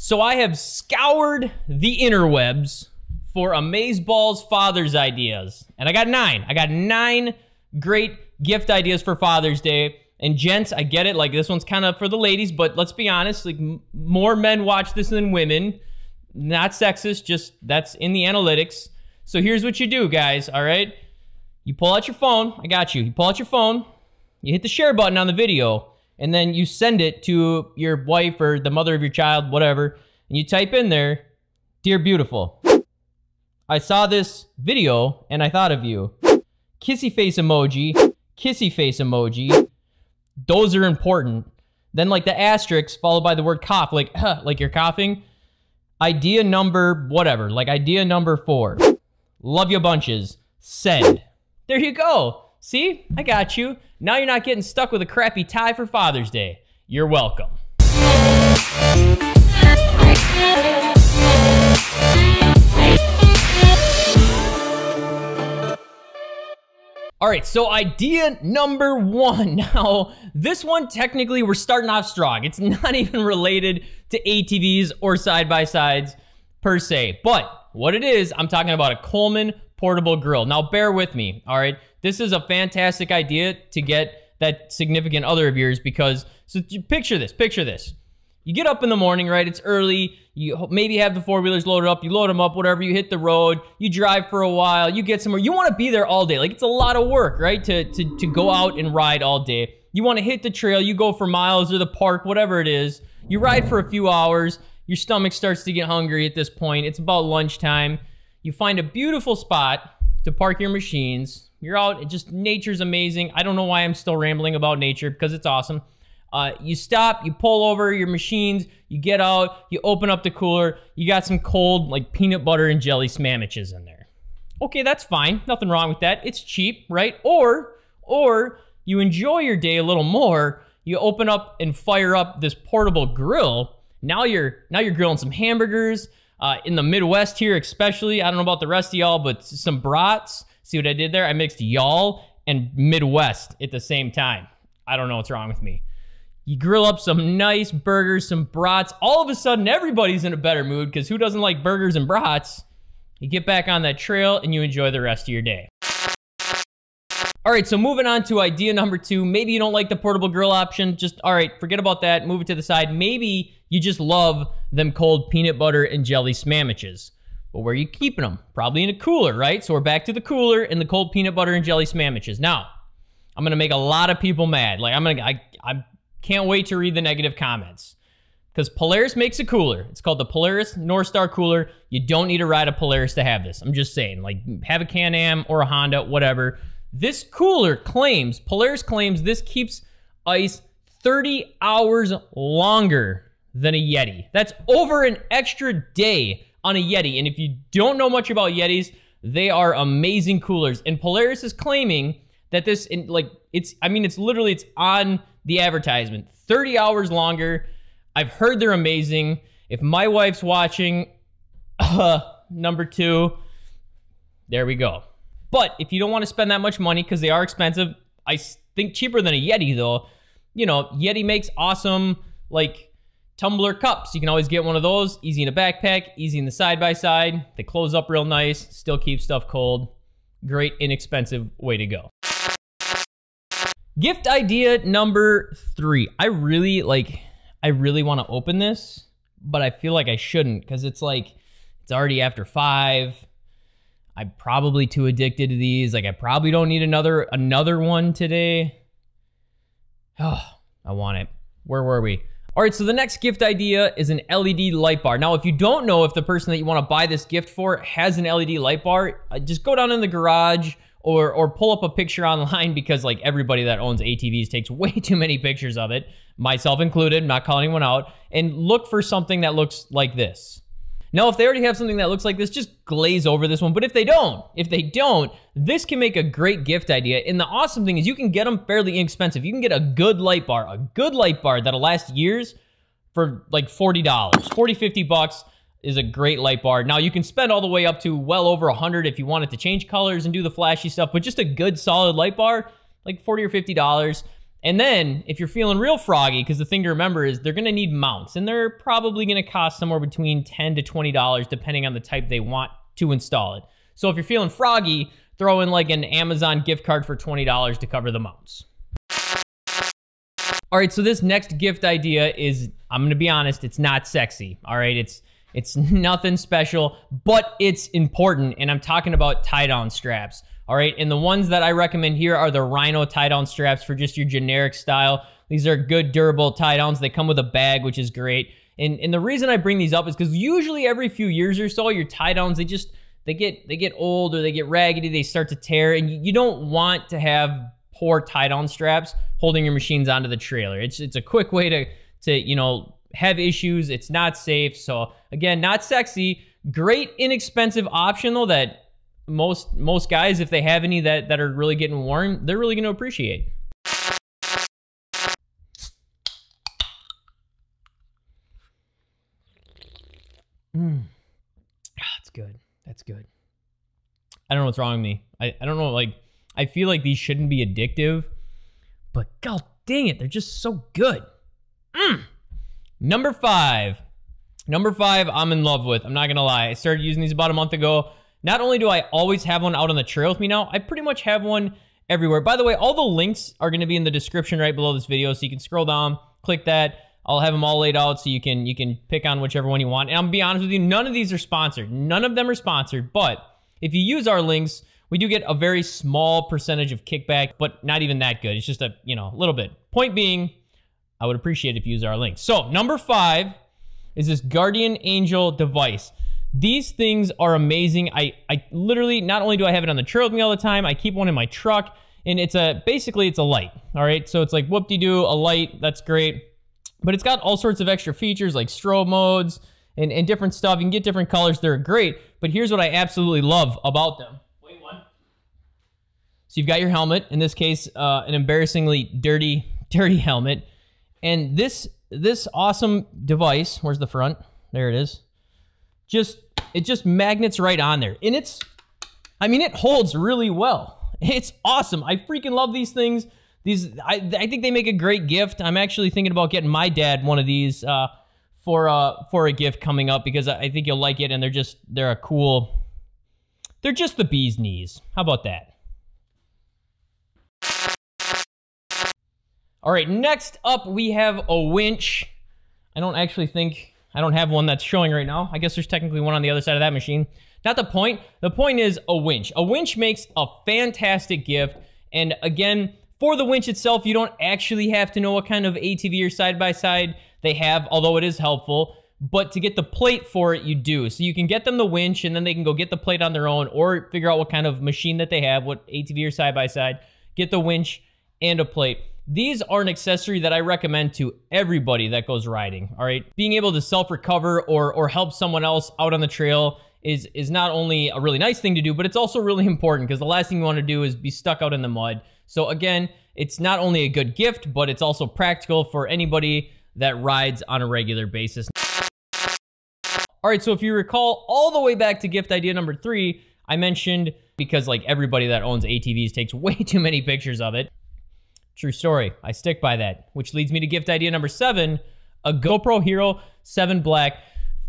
So I have scoured the interwebs for Amazeballs Father's ideas. And I got 9. I got 9 great gift ideas for Father's Day. And gents, I get it, like this one's kind of for the ladies, but let's be honest, like more men watch this than women. Not sexist, just that's in the analytics. So here's what you do, guys, all right? You pull out your phone. I got you. You pull out your phone. You hit the share button on the video. And then you send it to your wife or the mother of your child, whatever. And you type in there, "Dear beautiful, I saw this video and I thought of you." Kissy face emoji, kissy face emoji. Those are important. Then like the asterisk followed by the word cough, like like you're coughing. Idea number whatever, like idea number 4. Love you bunches. Send. There you go. See? I got you. Now you're not getting stuck with a crappy tie for Father's Day. You're welcome. All right, so idea number 1. Now, this one, technically, we're starting off strong. It's not even related to ATVs or side-by-sides per se. But what it is, I'm talking about a Coleman portable grill. Now, bear with me, all right? This is a fantastic idea to get that significant other of yours because, so picture this. You get up in the morning, right? It's early. You maybe have the 4-wheelers loaded up. You load them up, whatever. You hit the road. You drive for a while. You get somewhere. You want to be there all day. Like, it's a lot of work, right? To go out and ride all day. You want to hit the trail. You go for miles or the park, whatever it is. You ride for a few hours. Your stomach starts to get hungry at this point. It's about lunchtime. You find a beautiful spot to park your machines. You're out. Just nature's amazing. I don't know why I'm still rambling about nature because it's awesome. You stop, you pull over your machines, you get out, you open up the cooler, you got some cold, like peanut butter and jelly sandwiches in there. Okay, that's fine. Nothing wrong with that. It's cheap, right? Or you enjoy your day a little more, you open up and fire up this portable grill. Now you're grilling some hamburgers. In the Midwest here especially, I don't know about the rest of y'all, but some brats. See what I did there? I mixed y'all and Midwest at the same time. I don't know what's wrong with me. You grill up some nice burgers, some brats. All of a sudden, everybody's in a better mood because who doesn't like burgers and brats? You get back on that trail and you enjoy the rest of your day. All right, so moving on to idea number 2. Maybe you don't like the portable grill option. Just, all right, forget about that. Move it to the side. Maybe you just love them cold peanut butter and jelly sandwiches. But where are you keeping them? Probably in a cooler, right? So we're back to the cooler and the cold peanut butter and jelly sandwiches. Now, I'm going to make a lot of people mad. Like, I can't wait to read the negative comments because Polaris makes a cooler. It's called the Polaris North Star Cooler. You don't need to ride a Polaris to have this. I'm just saying, like, have a Can-Am or a Honda, whatever. This cooler claims, Polaris claims this keeps ice 30 hours longer than a Yeti. That's over an extra day on a Yeti. And if you don't know much about Yetis, they are amazing coolers. And Polaris is claiming that this, it's on the advertisement. 30 hours longer. I've heard they're amazing. If my wife's watching, number 2, there we go. But if you don't want to spend that much money, because they are expensive, I think cheaper than a Yeti though. You know, Yeti makes awesome, like, tumbler cups. You can always get one of those. Easy in a backpack, easy in the side-by-side. They close up real nice, still keep stuff cold. Great, inexpensive way to go. Gift idea number 3. I really want to open this, but I feel like I shouldn't because it's already after 5. I'm probably too addicted to these. Like, I probably don't need another one today. Oh, I want it. Where were we? All right, so the next gift idea is an LED light bar. Now, if you don't know if the person that you want to buy this gift for has an LED light bar, just go down in the garage or pull up a picture online because, like, everybody that owns ATVs takes way too many pictures of it, myself included, not calling anyone out, and look for something that looks like this. Now, if they already have something that looks like this, just glaze over this one. But if they don't, this can make a great gift idea. And the awesome thing is you can get them fairly inexpensive. You can get a good light bar that'll last years for like $40. $40, $50 is a great light bar. Now, you can spend all the way up to well over $100 if you wanted to change colors and do the flashy stuff. But just a good solid light bar, like $40 or $50. And then if you're feeling real froggy, because the thing to remember is they're gonna need mounts, and they're probably gonna cost somewhere between $10 to $20 depending on the type they want to install it. So if you're feeling froggy, throw in like an Amazon gift card for $20 to cover the mounts. All right, so this next gift idea is, I'm gonna be honest, it's not sexy, all right? It's nothing special, but it's important, and I'm talking about tie-down straps, all right? And the ones that I recommend here are the Rhino tie-down straps for just your generic style. These are good, durable tie-downs. They come with a bag, which is great. And the reason I bring these up is because usually every few years or so, your tie-downs, they get old or they get raggedy, they start to tear, and you don't want to have poor tie-down straps holding your machines onto the trailer. It's a quick way to you know, have issues. It's not safe. So again, not sexy. Great inexpensive option though that most guys, if they have any that are really getting worn, they're really going to appreciate. That's good. That's good. I don't know what's wrong with me. I don't know, like, I feel like these shouldn't be addictive, but god dang it, they're just so good. Number five, I'm in love with. I'm not gonna lie. I started using these about a month ago. Not only do I always have one out on the trail with me now, I pretty much have one everywhere. By the way, all the links are gonna be in the description right below this video, so you can scroll down, click that. I'll have them all laid out so you can pick on whichever one you want. And I'm gonna be honest with you, none of these are sponsored. None of them are sponsored, but if you use our links, we do get a very small percentage of kickback, but not even that good. It's just a, you know, little bit. Point being, I would appreciate if you use our links. So number 5 is this Guardian Angel device. These things are amazing. I literally, not only do I have it on the trail with me all the time, I keep one in my truck, and basically it's a light, all right? So it's like whoop-de-doo, a light, that's great. But it's got all sorts of extra features like strobe modes and different stuff. You can get different colors, they're great. But here's what I absolutely love about them. Wait, one. So you've got your helmet, in this case, an embarrassingly dirty helmet. And this awesome device, where's the front? There it is. It just magnets right on there. And it holds really well. It's awesome. I freaking love these things. I think they make a great gift. I'm actually thinking about getting my dad one of these for a gift coming up because I think you'll like it, and they're just the bee's knees. How about that? All right, next up we have a winch. I don't have one that's showing right now. I guess there's technically one on the other side of that machine. Not the point. The point is a winch. A winch makes a fantastic gift, and again, for the winch itself, you don't actually have to know what kind of ATV or side-by-side they have, although it is helpful. But to get the plate for it, you do. So you can get them the winch, and then they can go get the plate on their own, or figure out what kind of machine that they have, what ATV or side-by-side, get the winch and a plate. These are an accessory that I recommend to everybody that goes riding, all right? Being able to self-recover or help someone else out on the trail is not only a really nice thing to do, but it's also really important because the last thing you want to do is be stuck out in the mud. So again, it's not only a good gift, but it's also practical for anybody that rides on a regular basis. All right, so if you recall all the way back to gift idea number 3, I mentioned, because like everybody that owns ATVs takes way too many pictures of it. True story, I stick by that, which leads me to gift idea number 7, a GoPro Hero 7 Black.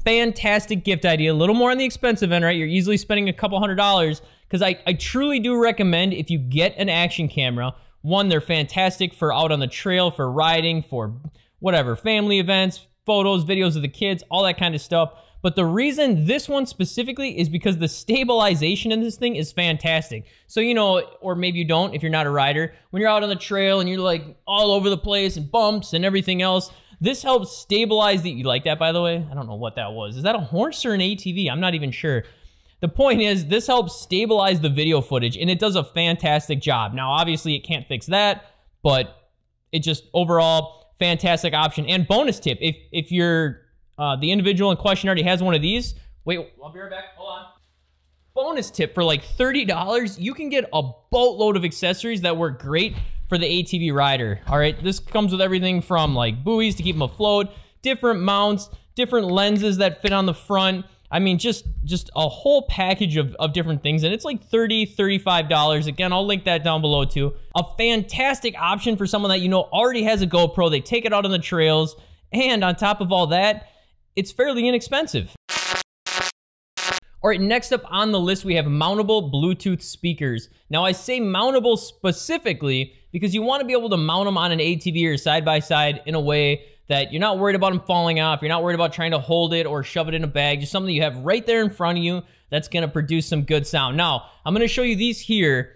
Fantastic gift idea, a little more on the expensive end, right? You're easily spending a couple $100s, because I truly do recommend if you get an action camera, one, they're fantastic for out on the trail, for riding, for whatever, family events, photos, videos of the kids, all that kind of stuff. But the reason this one specifically is because the stabilization in this thing is fantastic. So, you know, or maybe you don't if you're not a rider, when you're out on the trail and you're like all over the place and bumps and everything else, this helps stabilize you like that, by the way? I don't know what that was. Is that a horse or an ATV? I'm not even sure. The point is, this helps stabilize the video footage, and it does a fantastic job. Now, obviously, it can't fix that, but it just overall fantastic option. And bonus tip, if you're the individual in question already has one of these, wait, I'll be right back. Hold on. Bonus tip, for like $30, you can get a boatload of accessories that work great for the ATV rider. All right, this comes with everything from like buoys to keep them afloat, different mounts, different lenses that fit on the front, I mean, just a whole package of different things, and it's like $30, $35. Again, I'll link that down below too. A fantastic option for someone that you know already has a GoPro. They take it out on the trails, and on top of all that, it's fairly inexpensive. All right, next up on the list, we have mountable Bluetooth speakers. Now, I say mountable specifically because you want to be able to mount them on an ATV or side-by-side in a way that you're not worried about them falling off. You're not worried about trying to hold it or shove it in a bag. Just something you have right there in front of you that's going to produce some good sound. Now, I'm going to show you these here.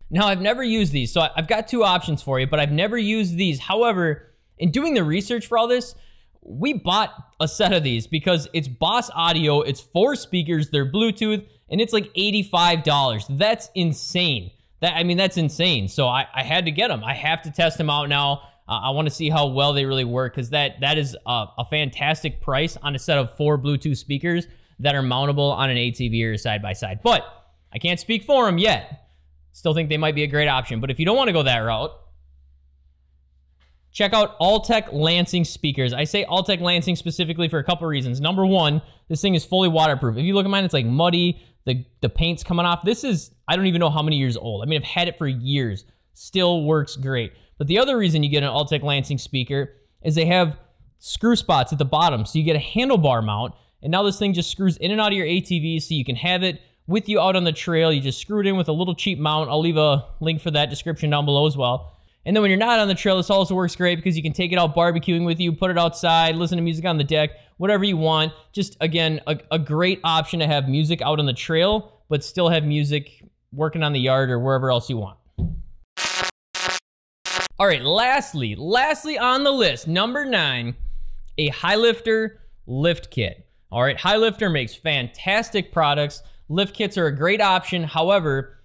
Now, I've never used these, so I've got two options for you, but I've never used these. However, in doing the research for all this, we bought a set of these because it's Boss Audio. It's 4 speakers. They're Bluetooth, and it's like $85. That's insane. I mean, that's insane. So I had to get them. I have to test them out now. I want to see how well they really work because that is a fantastic price on a set of 4 Bluetooth speakers that are mountable on an ATV or side-by-side. But I can't speak for them yet. Still think they might be a great option. But if you don't want to go that route, check out Altec Lansing speakers. I say Altec Lansing specifically for a couple reasons. Number one, this thing is fully waterproof. If you look at mine, it's like muddy. The paint's coming off. This is, I don't even know how many years old. I mean, I've had it for years. Still works great. But the other reason you get an Altec Lansing speaker is they have screw spots at the bottom. So you get a handlebar mount, and now this thing just screws in and out of your ATV so you can have it with you out on the trail. You just screw it in with a little cheap mount. I'll leave a link for that description down below as well. And then when you're not on the trail, this also works great because you can take it out barbecuing with you, put it outside, listen to music on the deck, whatever you want. Just, again, a great option to have music out on the trail, but still have music working on the yard or wherever else you want. All right, lastly on the list, number 9, a Highlifter lift kit. All right, Highlifter makes fantastic products. Lift kits are a great option. However,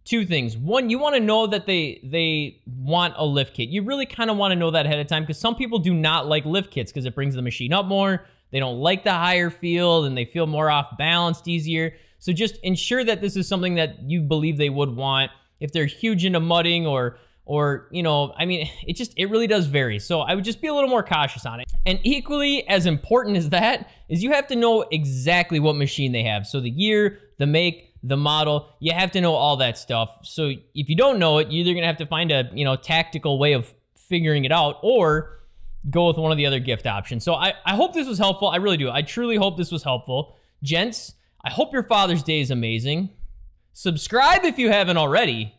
2 things. One, you want to know that they want a lift kit. You really kind of want to know that ahead of time because some people do not like lift kits because it brings the machine up more. They don't like the higher feel and they feel more off balanced, easier. So just ensure that this is something that you believe they would want. If they're huge into mudding or you know, I mean, it really does vary. So I would just be a little more cautious on it. And equally as important as that is you have to know exactly what machine they have. So the year, the make, the model, you have to know all that stuff. So if you don't know it, you're either gonna have to find a, you know, tactical way of figuring it out or go with one of the other gift options. So I hope this was helpful. I really do. I truly hope this was helpful. Gents, I hope your Father's Day is amazing. Subscribe if you haven't already.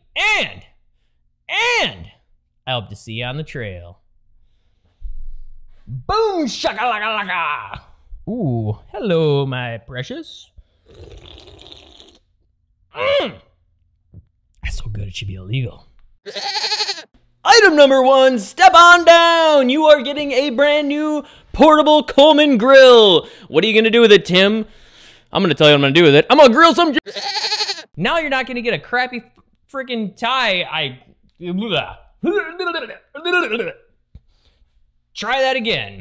And I hope to see you on the trail. Boom shakalaka. Ooh, hello, my precious. That's so good, it should be illegal. Item number 1, step on down. You are getting a brand new portable Coleman grill. What are you gonna do with it, Tim? I'm gonna tell you what I'm gonna do with it. I'm gonna grill some. Now you're not gonna get a crappy freaking tie. Try that again.